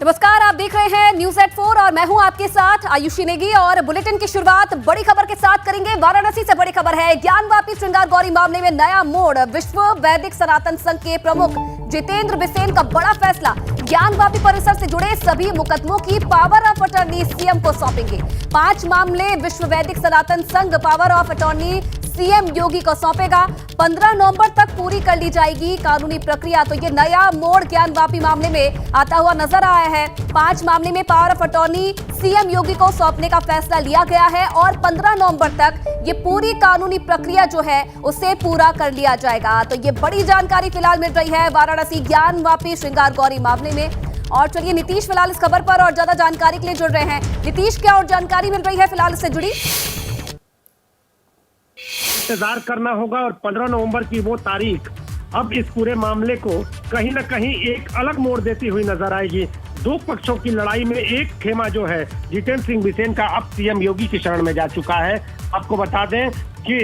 नमस्कार, आप देख रहे हैं न्यूज एट 4 और मैं हूं आपके साथ आयुषी नेगी। और बुलेटिन की शुरुआत बड़ी खबर के साथ करेंगे। वाराणसी से बड़ी खबर है, ज्ञानवापी श्रृंगार गौरी मामले में नया मोड़। विश्व वैदिक सनातन संघ के प्रमुख जितेंद्र बिसेन का बड़ा फैसला, ज्ञानवापी परिसर से जुड़े सभी मुकदमों की पावर ऑफ अटॉर्नी सीएम को सौंपेंगे। 5 मामले विश्व वैदिक सनातन संघ पावर ऑफ अटॉर्नी सीएम योगी को सौंपेगा। 15 नवंबर तक पूरी कर ली जाएगी कानूनी प्रक्रिया। तो ये नया मोड़ ज्ञानवापी मामले में आता हुआ नजर आया है। 5 मामले में पावर ऑफ अटॉर्नी सीएम योगी को सौंपने का फैसला लिया गया है और 15 नवंबर तक ये पूरी कानूनी प्रक्रिया जो है उसे पूरा कर लिया जाएगा। तो ये बड़ी जानकारी फिलहाल मिल रही है वाराणसी ज्ञानवापी श्रृंगार गौरी मामले में। और चलिए नीतीश फिलहाल इस खबर पर और ज्यादा जानकारी के लिए जुड़ रहे हैं। नीतीश, क्या और जानकारी मिल रही है फिलहाल इससे जुड़ी? इंतजार करना होगा और 15 नवंबर की वो तारीख अब इस पूरे मामले को कहीं न कहीं एक अलग मोड़ देती हुई नजर आएगी। दो पक्षों की लड़ाई में एक खेमा जो है जितेंद्र सिंह बिसेन का अब सीएम योगी की शरण में जा चुका है। आपको बता दें कि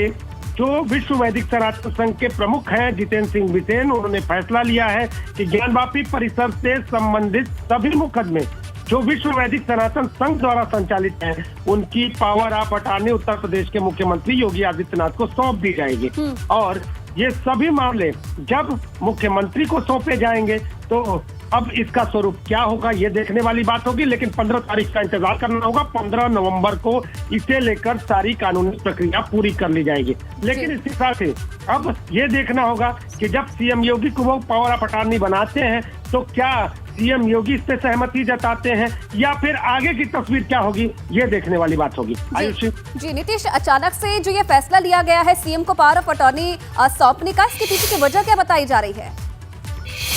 जो विश्व वैदिक सनातन संघ के प्रमुख हैं जितेंद्र सिंह बिसेन, उन्होंने फैसला लिया है कि ज्ञानवापी परिसर से संबंधित सभी मुकदमे जो विश्व वैदिक सनातन संघ द्वारा संचालित है उनकी power of attorney Uttar Pradesh के मुख्यमंत्री योगी आदित्यनाथ को सौंप दी जाएगी। और ये सभी मामले जब मुख्यमंत्री को सौंपे जाएंगे तो अब इसका स्वरूप क्या होगा ये देखने वाली बात होगी। लेकिन 15 तारीख का इंतजार करना होगा। 15 नवंबर को इसे लेकर सारी कानूनी प्रक्रिया पूरी कर ली जाएगी। लेकिन इसके साथ ही अब ये देखना होगा कि जब सीएम योगी को वो पावर ऑफ अटॉर्नी बनाते हैं तो क्या सीएम योगी इससे सहमति जताते हैं या फिर आगे की तस्वीर क्या होगी ये देखने वाली बात होगी। आयुषी जी नीतीश, अचानक से जो ये फैसला लिया गया है सीएम को पावर ऑफ अटॉर्नी सौंपने का, इसके पीछे की वजह क्या बताई जा रही है?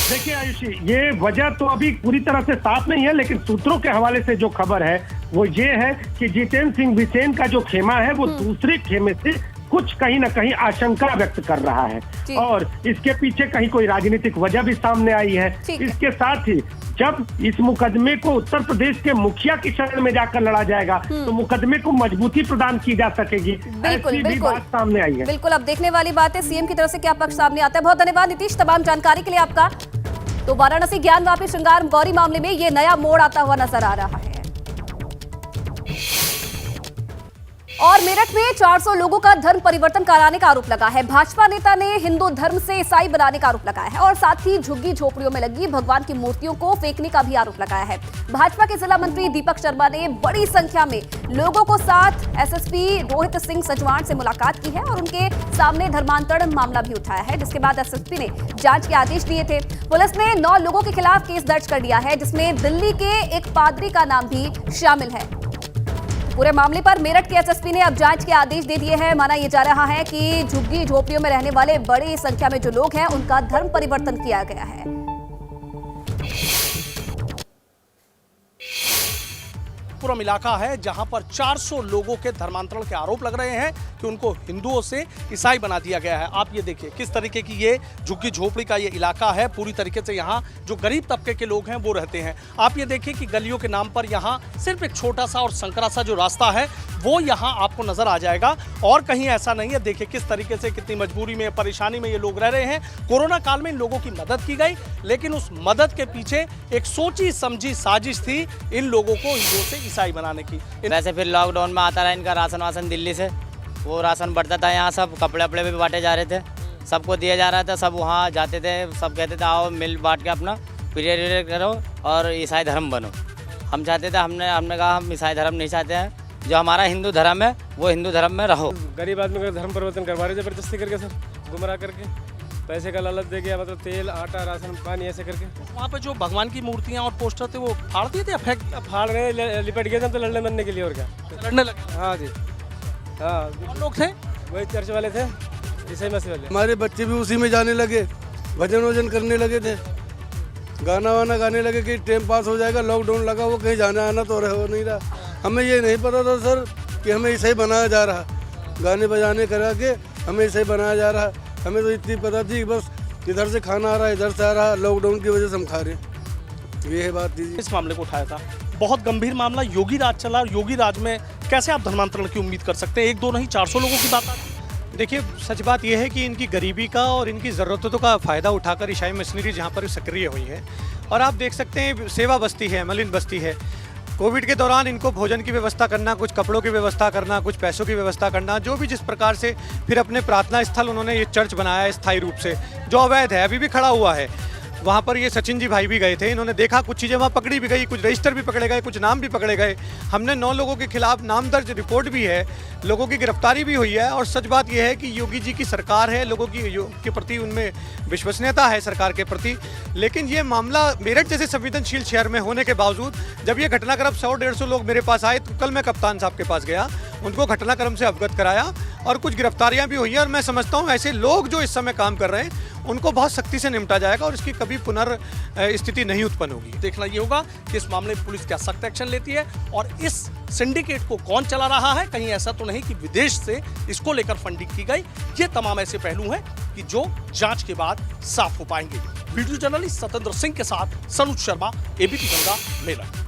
देखिए आयुषी, ये वजह तो अभी पूरी तरह से साफ नहीं है, लेकिन सूत्रों के हवाले से जो खबर है वो ये है कि जितेंद्र सिंह बिसेन का जो खेमा है वो दूसरे खेमे से कुछ कहीं ना कहीं आशंका व्यक्त कर रहा है और इसके पीछे कहीं कोई राजनीतिक वजह भी सामने आई है। इसके साथ ही जब इस मुकदमे को उत्तर प्रदेश के मुखिया की शरण में जाकर लड़ा जाएगा तो मुकदमे को मजबूती प्रदान की जा सकेगी। ऐसी भी बात सामने आई है। बिल्कुल, अब देखने वाली बात है सीएम की तरफ से क्या पक्ष सामने आता है। बहुत धन्यवाद नीतीश तमाम जानकारी के लिए आपका। तो वाराणसी ज्ञानवापी श्रृंगार गौरी मामले में ये नया मोड़ आता हुआ नजर आ रहा है। और मेरठ में 400 लोगों का धर्म परिवर्तन कराने का आरोप लगा है। भाजपा नेता ने हिंदू धर्म से ईसाई बनाने का आरोप लगाया है और साथ ही झुग्गी झोपड़ियों में लगी भगवान की मूर्तियों को फेंकने का भी आरोप लगाया है। भाजपा के जिला मंत्री दीपक शर्मा ने बड़ी संख्या में लोगों को साथ एसएसपी रोहित सिंह सचवाण से मुलाकात की है और उनके सामने धर्मांतरण मामला भी उठाया है, जिसके बाद एसएसपी ने जांच के आदेश दिए थे। पुलिस ने 9 लोगों के खिलाफ केस दर्ज कर दिया है, जिसमें दिल्ली के एक पादरी का नाम भी शामिल है। पूरे मामले पर मेरठ के एसएसपी ने अब जांच के आदेश दे दिए हैं। माना यह जा रहा है कि झुग्गी झोपड़ियों में रहने वाले बड़ी संख्या में जो लोग हैं उनका धर्म परिवर्तन किया गया है। पूरा इलाका है जहां पर 400 लोगों के धर्मांतरण के आरोप लग रहे हैं कि उनको हिंदुओं से ईसाई बना दिया गया है। आप ये देखिए किस तरीके की ये झुग्गी झोपड़ी का ये इलाका है। पूरी तरीके से यहाँ जो गरीब तबके के लोग हैं वो रहते हैं। आप ये देखिए कि गलियों के नाम पर यहाँ सिर्फ एक छोटा सा और संकरा सा जो रास्ता है वो यहाँ आपको नजर आ जाएगा और कहीं ऐसा नहीं है। देखिए किस तरीके से कितनी मजबूरी में परेशानी में ये लोग रह रहे हैं। कोरोना काल में इन लोगों की मदद की गई, लेकिन उस मदद के पीछे एक सोची समझी साजिश थी इन लोगों को हिंदुओं से ईसाई बनाने की। वैसे फिर लॉकडाउन में आता रहा इनका राशन वासन दिल्ली से, वो राशन बढ़ता था। यहाँ सब कपड़े वपड़े भी बांटे जा रहे थे, सबको दिया जा रहा था। सब वहाँ जाते थे, सब कहते थे आओ मिल बांट के अपना पीरियड करो और ईसाई धर्म बनो। हम चाहते थे, हमने कहा हम ईसाई धर्म नहीं चाहते हैं, जो हमारा हिंदू धर्म है वो हिंदू धर्म में रहो। गरीब आदमी का धर्म परिवर्तन करवा रहे जबरदस्ती करके, सर गुमराह करके पैसे का लालच दे गया, मतलब तेल आटा राशन पानी ऐसे करके। वहाँ पे जो भगवान की मूर्तियाँ और पोस्टर थे वो फाड़ दिए थे या फेंक? फाड़ रहे, लिपट गए थे तो लड़ने मरने के लिए। और क्या लड़ने लगे? हाँ जी, हाँ। कौन लोग थे? वही चर्च वाले थे, ईसाई मसीह वाले। हमारे बच्चे भी उसी में जाने लगे, भजन वजन करने लगे थे, गाना वाना गाने लगे कि टाइम पास हो जाएगा। लॉकडाउन लगा, वो कहीं जाना आना तो हो नहीं रहा। हमें ये नहीं पता था सर कि हमें ईसाई बनाया जा रहा, गाने बजाने करा के हमें ईसाई बनाया जा रहा। हमें तो इतनी पता थी कि बस इधर से खाना आ रहा है, इधर से आ रहा, लॉकडाउन की वजह से हम खा रहे हैं। ये है बात। इस मामले को उठाया था, बहुत गंभीर मामला। योगी राज चला, योगी राज में कैसे आप धर्मांतरण की उम्मीद कर सकते हैं? 1 2 नहीं 400 लोगों की बात आती है। देखिए, सच बात यह है कि इनकी गरीबी का और इनकी ज़रूरतों का फ़ायदा उठाकर ईसाई मिशनरी जहाँ पर सक्रिय हुई है और आप देख सकते हैं सेवा बस्ती है, मलिन बस्ती है। कोविड के दौरान इनको भोजन की व्यवस्था करना, कुछ कपड़ों की व्यवस्था करना, कुछ पैसों की व्यवस्था करना, जो भी जिस प्रकार से फिर अपने प्रार्थना स्थल उन्होंने ये चर्च बनाया है स्थायी रूप से, जो अवैध है, अभी भी खड़ा हुआ है। वहाँ पर ये सचिन जी भाई भी गए थे, इन्होंने देखा कुछ चीज़ें वहाँ पकड़ी भी गई, कुछ रजिस्टर भी पकड़े गए, कुछ नाम भी पकड़े गए। हमने 9 लोगों के खिलाफ नाम दर्ज रिपोर्ट भी है, लोगों की गिरफ्तारी भी हुई है। और सच बात यह है कि योगी जी की सरकार है, लोगों के प्रति उनमें विश्वसनीयता है सरकार के प्रति। लेकिन ये मामला मेरठ जैसे संवेदनशील शहर में होने के बावजूद जब ये घटनाक्रम 100-150 लोग मेरे पास आए, तो कल मैं कप्तान साहब के पास गया, उनको घटनाक्रम से अवगत कराया और कुछ गिरफ्तारियां भी हुई हैं। और मैं समझता हूं ऐसे लोग जो इस समय काम कर रहे हैं उनको बहुत सख्ती से निपटा जाएगा और इसकी कभी पुनर्स्थिति नहीं उत्पन्न होगी। देखना ये होगा कि इस मामले में पुलिस क्या सख्त एक्शन लेती है और इस सिंडिकेट को कौन चला रहा है। कहीं ऐसा तो नहीं कि विदेश से इसको लेकर फंडिंग की गई। ये तमाम ऐसे पहलू हैं कि जो जांच के बाद साफ हो पाएंगे। वीडियो जर्नलिस्ट सतेंद्र सिंह के साथ सनुज शर्मा, एबीपी गंगा, मेरठ।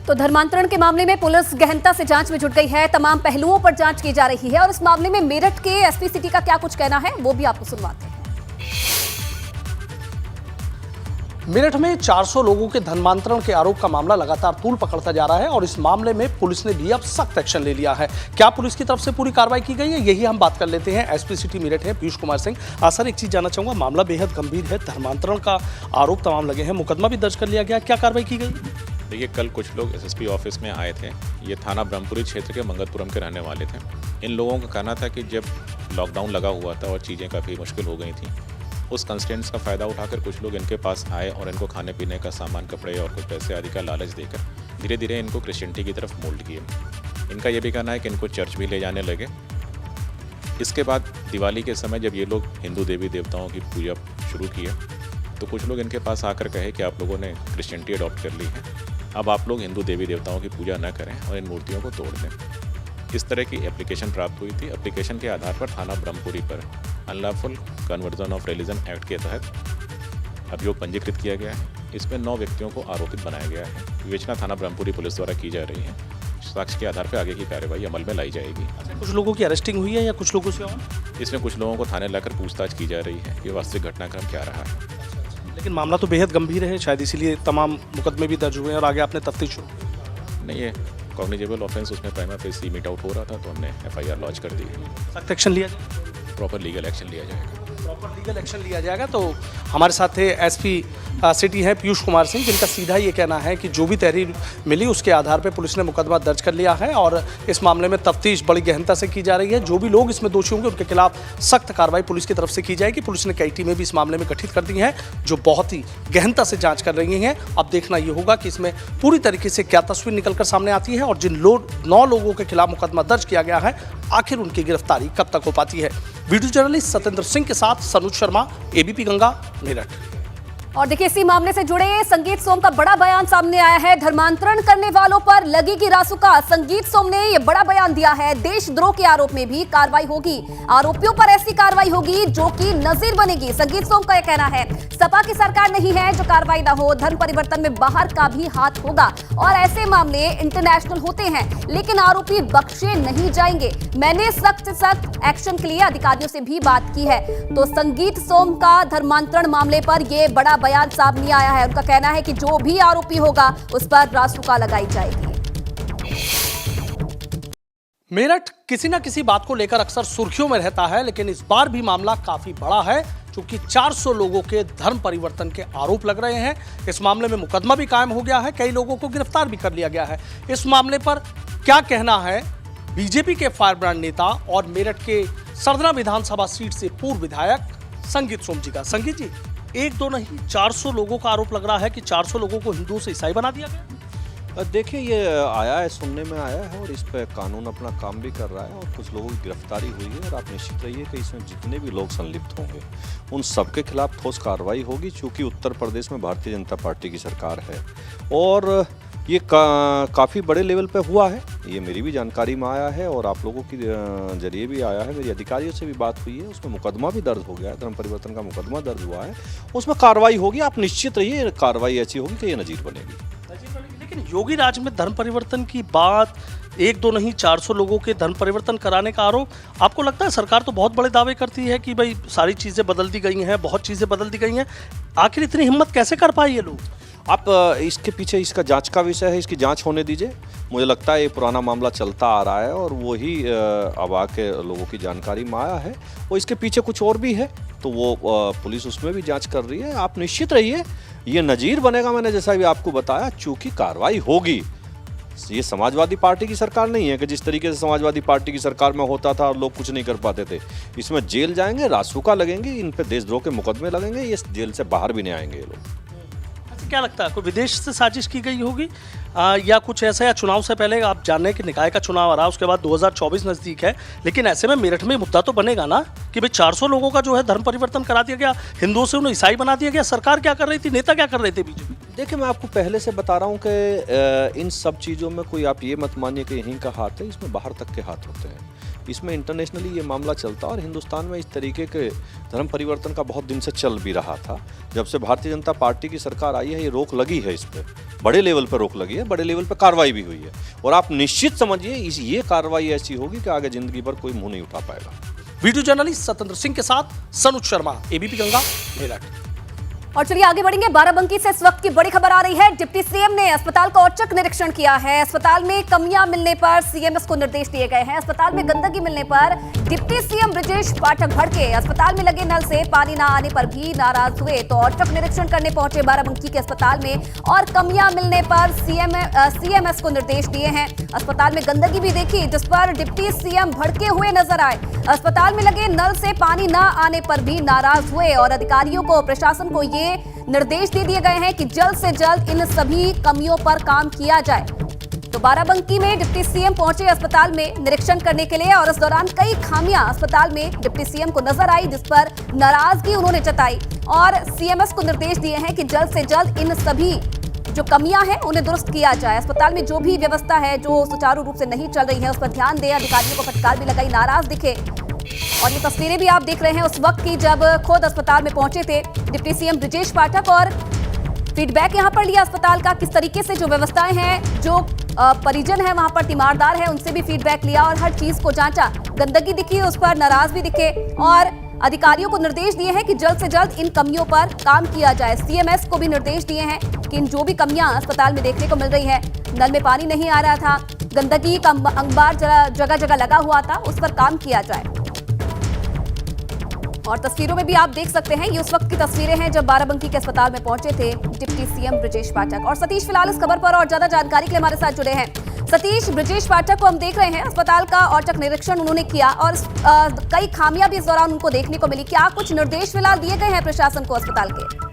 तो धर्मांतरण के मामले में पुलिस गहनता से जांच में जुट गई है, तमाम पहलुओं पर जांच की जा रही है और इस मामले में मेरठ के एसपी सिटी का क्या कुछ कहना है वो भी आपको सुनवाते हैं। मेरठ में 400 लोगों के धर्मांतरण के आरोप का मामला लगातार तूल पकड़ता जा रहा है और इस मामले में पुलिस ने भी अब सख्त एक्शन ले लिया है। क्या पुलिस की तरफ से पूरी कार्रवाई की गई है, यही हम बात कर लेते हैं। एसपी सिटी मेरठ है पीयूष कुमार सिंह। सर, एक चीज जानना चाहूंगा, मामला बेहद गंभीर है, धर्मांतरण का आरोप तमाम लगे हैं, मुकदमा भी दर्ज कर लिया गया, क्या कार्रवाई की गई? देखिए, कल कुछ लोग एसएसपी ऑफिस में आए थे। ये थाना ब्रह्मपुरी क्षेत्र के मंगतपुरम के रहने वाले थे। इन लोगों का कहना था कि जब लॉकडाउन लगा हुआ था और चीज़ें काफ़ी मुश्किल हो गई थी, उस कंस्टेंट्स का फ़ायदा उठाकर कुछ लोग इनके पास आए और इनको खाने पीने का सामान, कपड़े और कुछ पैसे आदि का लालच देकर धीरे धीरे इनको क्रिश्चियनिटी की तरफ मोल्ड किए। इनका ये भी कहना है कि इनको चर्च भी ले जाने लगे। इसके बाद दिवाली के समय जब ये लोग हिंदू देवी देवताओं की पूजा शुरू किए, तो कुछ लोग इनके पास आकर कहे कि आप लोगों ने क्रिश्चियनिटी अडॉप्ट कर ली है, अब आप लोग हिंदू देवी देवताओं की पूजा न करें और इन मूर्तियों को तोड़ दें। इस तरह की एप्लीकेशन प्राप्त हुई थी। एप्लीकेशन के आधार पर थाना ब्रह्मपुरी पर unlawful conversion of religion act के तहत अभियोग पंजीकृत किया गया है। इसमें 9 व्यक्तियों को आरोपित बनाया गया है। विवेचना थाना ब्रह्मपुरी पुलिस द्वारा की जा रही है। साक्ष्य के आधार पर आगे की कार्रवाई अमल में लाई जाएगी। कुछ लोगों की अरेस्टिंग हुई है या कुछ लोगों से और? इसमें कुछ लोगों को थाने लाकर पूछताछ की जा रही है कि वास्तविक घटनाक्रम क्या रहा है। लेकिन मामला तो बेहद गंभीर है, शायद इसीलिए तमाम मुकदमे भी दर्ज हुए हैं और आगे आपने तफ्तीश शुरू की। नहीं, ये कॉग्निजेबल ऑफेंस उसमें प्राइमा फेसी मीट आउट हो रहा था, तो हमने एफआईआर लॉन्च कर दी है। सख्त एक्शन लिया जाएगा, प्रॉपर लीगल एक्शन लिया जाएगा। प्रॉपर लीगल एक्शन लिया जाएगा। तो हमारे साथ थे एसपी सिटी हैं पीयूष कुमार सिंह, जिनका सीधा ये कहना है कि जो भी तहरीर मिली उसके आधार पर पुलिस ने मुकदमा दर्ज कर लिया है और इस मामले में तफ्तीश बड़ी गहनता से की जा रही है। जो भी लोग इसमें दोषी होंगे उनके खिलाफ सख्त कार्रवाई पुलिस की तरफ से की जाएगी। पुलिस ने कई टीमें भी इस मामले में गठित कर दी हैं जो बहुत ही गहनता से जांच कर रही हैं। अब देखना ये होगा कि इसमें पूरी तरीके से क्या तस्वीर निकलकर सामने आती है और जिन 9 लोगों के खिलाफ मुकदमा दर्ज किया गया है, आखिर उनकी गिरफ्तारी कब तक हो पाती है। वीडियो जर्नलिस्ट सतेंद्र सिंह के साथ सनुज शर्मा, एबीपी गंगा, मेरठ। और देखिए, इसी मामले से जुड़े संगीत सोम का बड़ा बयान सामने आया है। धर्मांतरण करने वालों पर लगेगी रासुका। संगीत सोम ने यह बड़ा बयान दिया है। देशद्रोह के आरोप में भी कार्रवाई होगी, आरोपियों पर ऐसी कार्रवाई होगी जो कि नजीर बनेगी। संगीत सोम का यह कहना है, सपा की सरकार नहीं है जो कार्रवाई ना हो, धर्म परिवर्तन में बाहर का भी हाथ होगा और ऐसे मामले इंटरनेशनल होते हैं, लेकिन आरोपी बख्शे नहीं जाएंगे। मैंने सख्त से सख्त एक्शन के लिए अधिकारियों से भी बात की है। तो संगीत सोम का धर्मांतरण मामले पर यह बड़ा बयान सामने आया है। उनका कहना है कि जो भी आरोपी होगा उस पर रासुका लगाई जाएगी। मेरठ किसी न किसी बात को लेकर अक्सर सुर्खियों में रहता है, लेकिन इस बार भी मामला काफी बड़ा है क्योंकि 400 लोगों के धर्म परिवर्तन के आरोप लग रहे हैं। इस मामले में मुकदमा भी कायम हो गया है, कई लोगों को गिरफ्तार भी कर लिया गया है। इस मामले पर क्या कहना है बीजेपी के फायरब्रांड नेता और मेरठ के सरदना विधानसभा सीट से पूर्व विधायक संगीत सोम जी का? संगीत जी, 1-2 नहीं 400 लोगों का आरोप लग रहा है कि 400 लोगों को हिंदुओं से ईसाई बना दिया गया। देखिए, ये आया है, सुनने में आया है और इस पर कानून अपना काम भी कर रहा है और कुछ लोगों की गिरफ्तारी हुई है और आप निश्चित रहिए कि इसमें जितने भी लोग संलिप्त होंगे उन सबके खिलाफ ठोस कार्रवाई होगी, चूँकि उत्तर प्रदेश में भारतीय जनता पार्टी की सरकार है और ये काफ़ी बड़े लेवल पे हुआ है। ये मेरी भी जानकारी में आया है और आप लोगों के जरिए भी आया है, मेरी अधिकारियों से भी बात हुई है, उसमें मुकदमा भी दर्ज हो गया है, धर्म परिवर्तन का मुकदमा दर्ज हुआ है, उसमें कार्रवाई होगी। आप निश्चित रहिए कार्रवाई ऐसी होगी कि ये नजीर बनेगी। लेकिन योगी राज में धर्म परिवर्तन की बात, एक दो नहीं 400 लोगों के धर्म परिवर्तन कराने का आरोप। आपको लगता है सरकार तो बहुत बड़े दावे करती है कि भाई सारी चीज़ें बदल दी गई हैं, बहुत चीज़ें बदल दी गई हैं, आखिर इतनी हिम्मत कैसे कर पाए ये लोग? आप इसके पीछे इसका जांच का विषय है, इसकी जांच होने दीजिए। मुझे लगता है ये पुराना मामला चलता आ रहा है और वही अब आके लोगों की जानकारी में आया है, और इसके पीछे कुछ और भी है तो वो पुलिस उसमें भी जांच कर रही है। आप निश्चित रहिए, ये नज़ीर बनेगा। मैंने जैसा भी आपको बताया, चूंकि कार्रवाई होगी। ये समाजवादी पार्टी की सरकार नहीं है कि जिस तरीके से समाजवादी पार्टी की सरकार में होता था और लोग कुछ नहीं कर पाते थे। इसमें जेल जाएंगे, रासुका लगेंगे, इन पे देशद्रोह के मुकदमे लगेंगे, ये जेल से बाहर भी नहीं आएंगे ये लोग। क्या लगता है, कोई विदेश से साजिश की गई होगी या कुछ ऐसा, या चुनाव से पहले? आप जाने कि निकाय का चुनाव आ रहा है, उसके बाद 2024 नज़दीक है, लेकिन ऐसे में मेरठ में मुद्दा तो बनेगा ना कि भाई 400 लोगों का जो है धर्म परिवर्तन करा दिया गया, हिंदुओं से उन्हें ईसाई बना दिया गया। सरकार क्या कर रही थी, नेता क्या कर रहे थे बीजेपी? देखिए, मैं आपको पहले से बता रहा हूँ कि इन सब चीज़ों में कोई आप ये मत मानिए कि यहीं का हाथ है, इसमें बाहर तक के हाथ होते हैं। इसमें इंटरनेशनली ये मामला चलता है और हिंदुस्तान में इस तरीके के धर्म परिवर्तन का बहुत दिन से चल भी रहा था। जब से भारतीय जनता पार्टी की सरकार आई है, ये रोक लगी है, इस पर बड़े लेवल पर रोक लगी है, बड़े लेवल पर कार्रवाई भी हुई है, और आप निश्चित समझिए ये कार्रवाई ऐसी होगी कि आगे जिंदगी भर कोई मुंह नहीं उठा पाएगा। वीडियो जर्नलिस्ट सत्येंद्र सिंह के साथ सनुज शर्मा, एबीपी गंगा, मेरठ। और चलिए आगे बढ़ेंगे। बाराबंकी से इस वक्त की बड़ी खबर आ रही है। डिप्टी सीएम ने अस्पताल का औचक निरीक्षण किया है। अस्पताल में कमियां मिलने पर सीएमएस को निर्देश दिए गए हैं। अस्पताल में गंदगी मिलने पर डिप्टी सीएम ब्रजेश पाठक भड़के। अस्पताल में लगे नल से पानी न आने पर भी नाराज हुए तो औचक निरीक्षण करने पहुंचे बाराबंकी के अस्पताल में, और कमियां मिलने पर सीएमएस को निर्देश दिए हैं। अस्पताल में गंदगी भी देखी, जिस पर डिप्टी सीएम भड़के हुए नजर आए। अस्पताल में लगे नल से पानी न आने पर भी नाराज हुए और अधिकारियों को, प्रशासन को ये निर्देश दे दिए गए हैं कि जल्द से जल्द इन सभी कमियों पर काम किया जाए। तो बाराबंकी में डिप्टी सीएम पहुंचे अस्पताल में निरीक्षण करने के लिए, और इस दौरान कई खामियां अस्पताल में डिप्टी सीएम को नजर आई, जिस पर नाराजगी उन्होंने जताई और सीएमएस को निर्देश दिए हैं कि जल्द से जल्द इन सभी जो कमियां हैं उन्हें दुरुस्त किया जाए। अस्पताल में जो भी व्यवस्था है जो सुचारू रूप से नहीं चल रही है उस पर ध्यान दें। अधिकारियों को फटकार भी लगाई, नाराज दिखे। और ये तस्वीरें भी आप देख रहे हैं उस वक्त की जब खुद अस्पताल में पहुंचे थे डिप्टी सीएम ब्रजेश पाठक, और फीडबैक यहां पर लिया अस्पताल का, किस तरीके से जो व्यवस्थाएं हैं, जो परिजन है वहां पर तीमारदार है, उनसे भी फीडबैक लिया और हर चीज को जांचा। गंदगी दिखी, उस पर नाराज भी दिखे और अधिकारियों को निर्देश दिए हैं कि जल्द से जल्द इन कमियों पर काम किया जाए। सीएमएस को भी निर्देश दिए हैं कि इन जो भी कमियां अस्पताल में देखने को मिल रही है, नल में पानी नहीं आ रहा था, गंदगी का अंबार जगह जगह लगा हुआ था, उस पर काम किया जाए। और तस्वीरों में भी आप देख सकते हैं, ये उस वक्त की तस्वीरें हैं जब बाराबंकी के अस्पताल में पहुंचे थे डिप्टी सीएम ब्रजेश पाठक। और सतीश फिलहाल इस खबर पर और ज्यादा जानकारी के लिए हमारे साथ जुड़े हैं। सतीश, ब्रजेश पाठक को हम देख रहे हैं, अस्पताल का औचक निरीक्षण उन्होंने किया और कई खामियां भी इस दौरान उनको देखने को मिली। क्या कुछ निर्देश फिलहाल दिए गए हैं प्रशासन को अस्पताल के?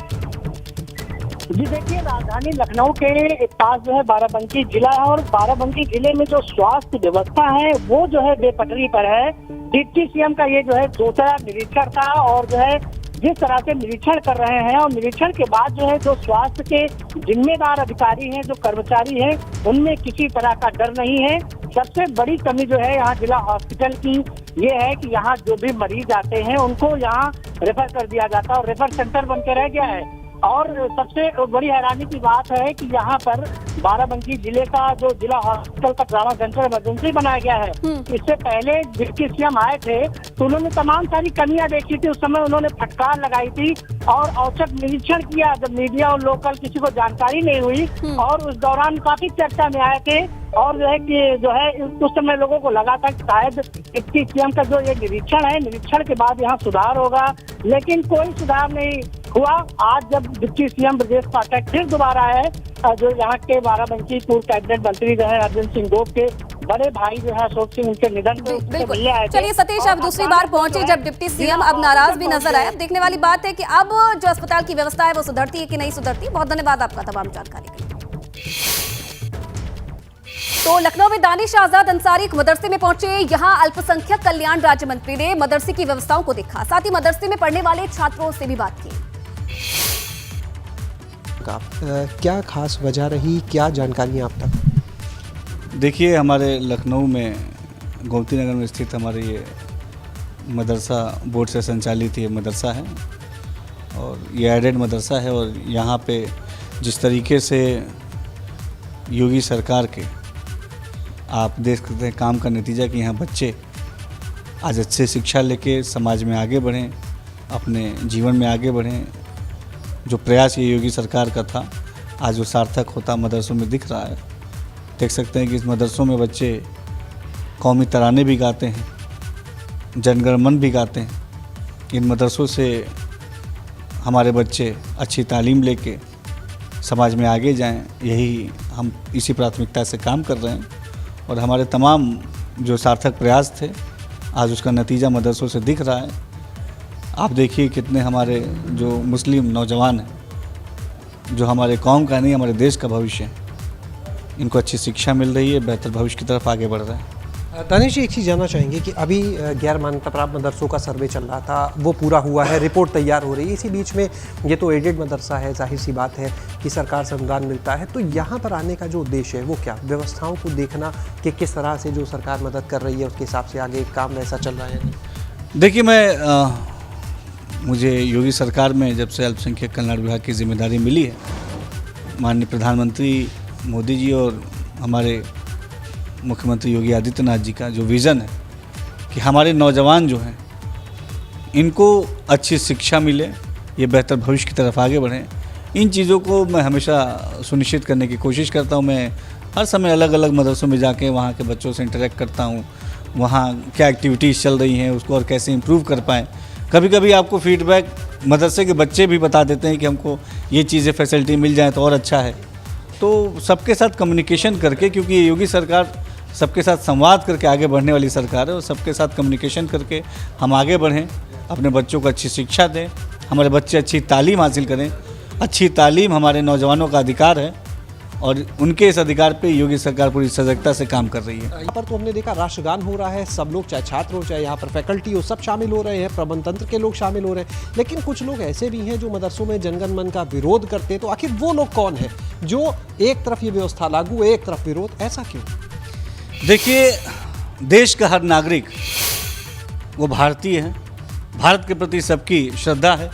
जी देखिए, राजधानी लखनऊ के पास जो है बाराबंकी जिला है, और बाराबंकी जिले में जो स्वास्थ्य व्यवस्था है वो जो है बेपटरी पर है। डिप्टी सीएम का ये जो है दूसरा निरीक्षण था, और जो है जिस तरह से निरीक्षण कर रहे हैं, और निरीक्षण के बाद जो है जो स्वास्थ्य के जिम्मेदार अधिकारी हैं, जो कर्मचारी हैं, उनमें किसी तरह का डर नहीं है। सबसे बड़ी कमी जो है यहाँ जिला हॉस्पिटल की ये है कि यहाँ जो भी मरीज आते हैं उनको यहाँ रेफर कर दिया जाता है और रेफर सेंटर बन के रह गया है। और सबसे बड़ी हैरानी की बात है कि यहाँ पर बाराबंकी जिले का जो जिला हॉस्पिटल का ट्रॉमा सेंटर इमरजेंसी बनाया गया है। इससे पहले डिप्टी सीएम आए थे तो उन्होंने तमाम सारी कमियां देखी थी, उस समय उन्होंने फटकार लगाई थी और औचक निरीक्षण किया जब मीडिया और लोकल किसी को जानकारी नहीं हुई, और उस दौरान काफी चर्चा में आए थे। और जो है कि जो है उस समय लोगों को लगा था कि शायद डिप्टी सीएम का जो ये निरीक्षण है, निरीक्षण के बाद यहाँ सुधार होगा, लेकिन कोई सुधार नहीं हुआ। आज जब डिप्टी सीएम ब्रजेश पाठक फिर दोबारा आए, जो यहाँ के बाराबंकी पूर्व कैबिनेट मंत्री जो है अर्जुन सिंह गोप के बड़े भाई जो है अशोक सिंह, उनके निधन पे मिलने आए थे। चलिए सतीश, अब दूसरी बार पहुंचे जब डिप्टी सीएम अब नाराज भी नजर आए। अब देखने वाली बात है कि अब जो अस्पताल की व्यवस्था है वो सुधरती है कि नहीं सुधरती। बहुत धन्यवाद आपका तमाम जानकारी के लिए। तो लखनऊ में दानिश आजाद अंसारी एक मदरसे में पहुंचे। यहां अल्पसंख्यक कल्याण राज्य मंत्री ने मदरसे की व्यवस्थाओं को देखा, साथ ही मदरसे में पढ़ने वाले छात्रों से भी बात की। क्या खास वजह रही, क्या जानकारी आप तक? देखिए, हमारे लखनऊ में गोमती नगर में स्थित हमारे ये मदरसा बोर्ड से संचालित ये मदरसा है और ये एडेड मदरसा है। और यहाँ पे जिस तरीके से योगी सरकार के आप देख सकते हैं काम का नतीजा कि यहाँ बच्चे आज अच्छे शिक्षा लेके समाज में आगे बढ़ें, अपने जीवन में आगे बढ़ें। जो प्रयास ये योगी सरकार का था आज वो सार्थक होता मदरसों में दिख रहा है। देख सकते हैं कि इस मदरसों में बच्चे कौमी तराने भी गाते हैं, जनगण मन भी गाते हैं। इन मदरसों से हमारे बच्चे अच्छी तालीम लेके समाज में आगे जाएं, यही हम इसी प्राथमिकता से काम कर रहे हैं। और हमारे तमाम जो सार्थक प्रयास थे आज उसका नतीजा मदरसों से दिख रहा है। आप देखिए कितने हमारे जो मुस्लिम नौजवान हैं, जो हमारे कौम का नहीं हमारे देश का भविष्य है, इनको अच्छी शिक्षा मिल रही है, बेहतर भविष्य की तरफ आगे बढ़ रहे हैं। दानिश जी, एक चीज़ जानना चाहेंगे कि अभी गैर मान्यता प्राप्त मदरसों का सर्वे चल रहा था, वो पूरा हुआ है, रिपोर्ट तैयार हो रही है। इसी बीच में ये तो एडेड मदरसा है, जाहिर सी बात है कि सरकार से अनुदान मिलता है, तो यहाँ पर आने का जो उद्देश्य है वो क्या? व्यवस्थाओं को देखना कि किस तरह से जो सरकार मदद कर रही है उसके हिसाब से आगे काम वैसा चल रहा है। देखिए, मुझे योगी सरकार में जब से अल्पसंख्यक कल्याण विभाग की जिम्मेदारी मिली है, माननीय प्रधानमंत्री मोदी जी और हमारे मुख्यमंत्री योगी आदित्यनाथ जी का जो विज़न है कि हमारे नौजवान जो हैं इनको अच्छी शिक्षा मिले, ये बेहतर भविष्य की तरफ आगे बढ़ें, इन चीज़ों को मैं हमेशा सुनिश्चित करने की कोशिश करता हूँ। मैं हर समय अलग अलग मदरसों में जाके वहाँ के बच्चों से इंटरेक्ट करता हूँ, वहाँ क्या एक्टिविटीज़ चल रही हैं उसको और कैसे इम्प्रूव कर पाएँ। कभी कभी आपको फीडबैक मदरसे के बच्चे भी बता देते हैं कि हमको ये चीज़ें फैसिलिटी मिल जाए तो और अच्छा है। तो सबके साथ कम्युनिकेशन करके, क्योंकि ये योगी सरकार सबके साथ संवाद करके आगे बढ़ने वाली सरकार है, और सबके साथ कम्युनिकेशन करके हम आगे बढ़ें, अपने बच्चों को अच्छी शिक्षा दें, हमारे बच्चे अच्छी तालीम हासिल करें। अच्छी तालीम हमारे नौजवानों का अधिकार है और उनके इस अधिकार पे योगी सरकार पूरी सजगता से काम कर रही है। यहाँ पर तो हमने देखा राष्ट्रगान हो रहा है, सब लोग चाहे छात्र हो चाहे यहाँ पर फैकल्टी हो सब शामिल हो रहे हैं, प्रबंध तंत्र के लोग शामिल हो रहे हैं। लेकिन कुछ लोग ऐसे भी हैं जो मदरसों में जनगण मन का विरोध करते हैं। तो आखिर वो लोग कौन है जो एक तरफ ये व्यवस्था लागू, एक तरफ विरोध, ऐसा क्यों? देखिए, देश का हर नागरिक वो भारतीय है, भारत के प्रति सबकी श्रद्धा है,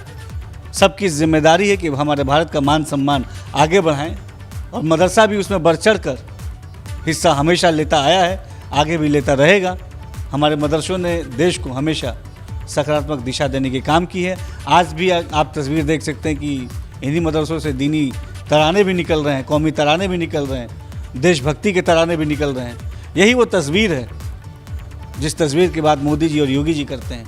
सबकी जिम्मेदारी है कि हमारे भारत का मान सम्मान आगे बढ़ाएं, और मदरसा भी उसमें बढ़ चढ़ कर हिस्सा हमेशा लेता आया है, आगे भी लेता रहेगा। हमारे मदरसों ने देश को हमेशा सकारात्मक दिशा देने की काम की है। आज भी आप तस्वीर देख सकते हैं कि इन्हीं मदरसों से दीनी तराने भी निकल रहे हैं, कौमी तराने भी निकल रहे हैं, देशभक्ति के तराने भी निकल रहे हैं। यही वो तस्वीर है जिस तस्वीर की बात मोदी जी और योगी जी करते हैं।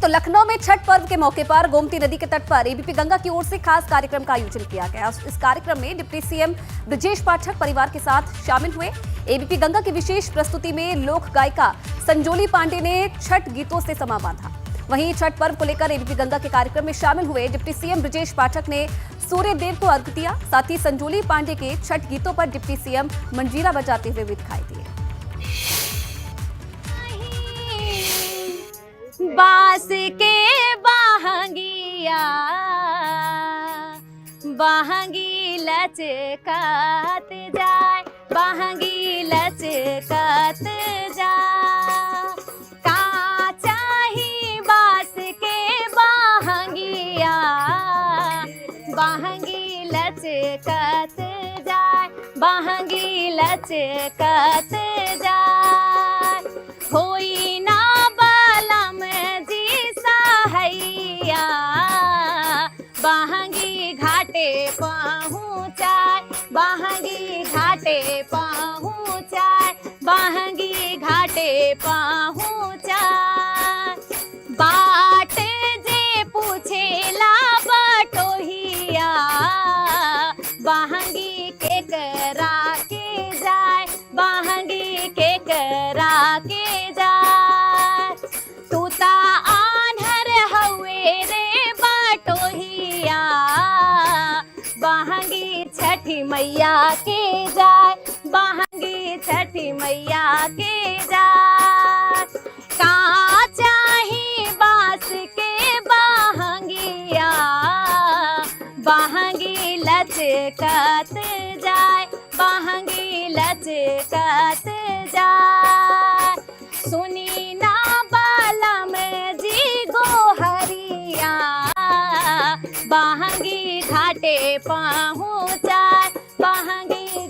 तो लखनऊ में छठ पर्व के मौके पर गोमती नदी के तट पर एबीपी गंगा की ओर से खास कार्यक्रम का आयोजन किया गया। इस कार्यक्रम में डिप्टी सीएम ब्रजेश पाठक परिवार के साथ शामिल हुए। एबीपी गंगा की विशेष प्रस्तुति में लोक गायिका संजोली पांडे ने छठ गीतों से समा बांधा। वहीं छठ पर्व को लेकर एबीपी गंगा के कार्यक्रम में शामिल हुए डिप्टी सीएम ब्रजेश पाठक ने सूर्य देव को अर्घ्य दिया। साथ ही संजोली पांडे के छठ गीतों पर डिप्टी सीएम मंजीरा बजाते हुए भी दिखाई दिए। बांस के बाहंगिया बाहंगी लचकात जाए, बाहंगी लचकात जाए, काचा ही बांस के बाहंगिया बाहंगी लचकात जाए, बाहंगी लचकात जाए, होई ना बाहंगी घाटे पहुँचाए, बाहंगी घाटे पहुँचाए, बाहंगी घाटे पहुँचाए, बाट जे पूछेला बटोहिया, बाहंगी के करा के जाए, बाहंगी के करा के जाए, तू ता आन्हर हवे रे बटोहिया, बाहंगी छठी मैया के जाए, बाहंगी छठी मैया के जाए, काचा ही बांस के बाहंगिया बाहंगी लचकात जाए, बाहंगी लचकात जाए, सुनी ना बालम जी गोहरिया, बाहंगी घाटे पहुँचाए, बाहंगी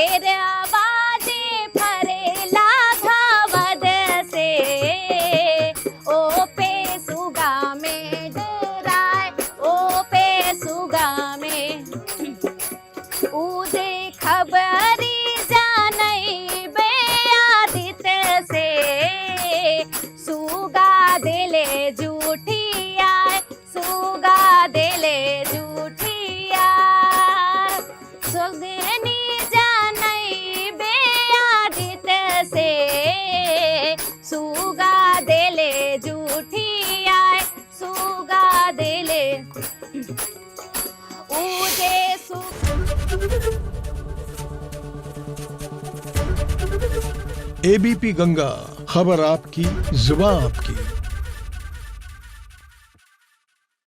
ढेर आवाजे फरेला घावद से ओ पे सुगा में डराय ओ पे सुगा में उदे खबरी जानई बे आदित से सुगा दिले झूठिया सुगा दिले झूठिया सुगनी जानई बे आदित से सुगा दिले झूठिया सुगा दिले उदे एबीपी गंगा, खबर आपकी, जुबान आपकी।